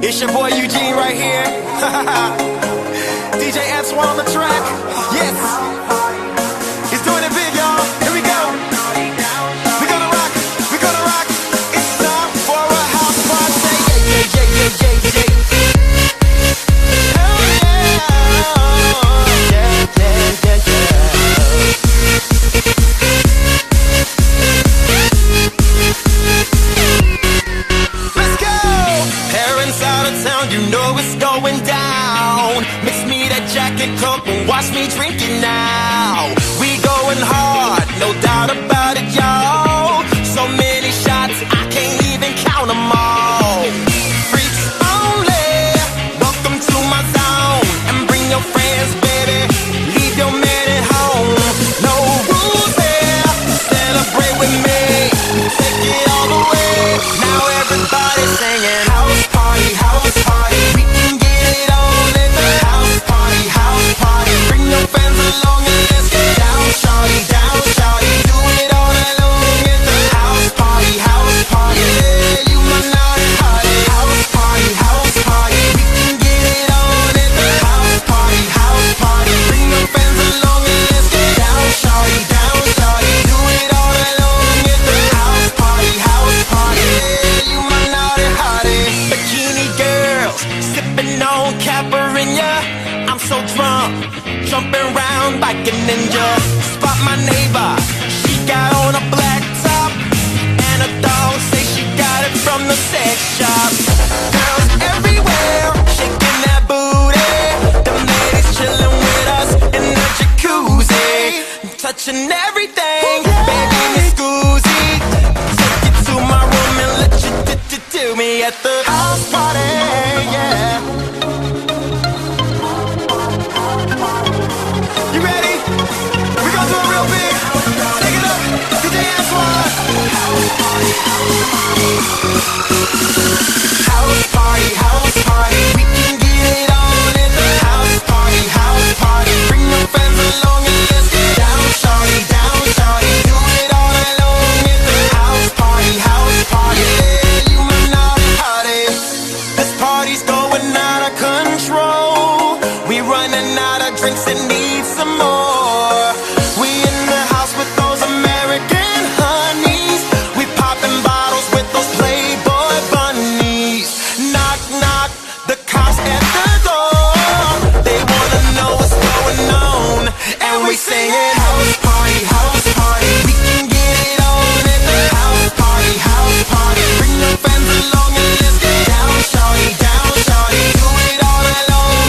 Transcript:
It's your boy Eugene right here. DJ Antoine on the track. Yes. He's doing it big, y'all. Here we go. We're gonna rock. We're gonna rock. It's time for a house party. Yeah, yeah, yeah, yeah, yeah, yeah. Hell yeah. Yeah, yeah, yeah, yeah. Let's go. Parents out of town, you know it's going down. Mix me that Jack and Coke and watch me drink it now. We going hard, no doubt about it, y'all. So many shots, I can't even count them all. Freaks only, welcome to my zone. And bring your friends, baby, leave your man at home. No rules here, celebrate with me. Take it all the way, now everybody's singing house party, house party. We can get it on in the house party, house party. Bring your friends along and let's get down, shawty, down, shawty. Do it all night long in the house party, house party. Yeah, you my naughty hottie. House party, house party. We can get it on in the house party, house party. Bring your friends along and let's get down, shawty, down, shawty. Do it all night long in the house party, house party. Yeah, you my naughty hottie. Bikini girls, sipping on Caipirinha. I'm so drunk, jumping round like a ninja. Spot my neighbor, she got on a black top, and a dog say she got it from the sex shop. Girls everywhere, shaking that booty. Them ladies chilling with us in the jacuzzi, touching everything, baby, Miss Scoozy. Take it to my room and let you do me at the house party, yeah. You ready? We gon' do it real big. Take it up, DJ Antoine.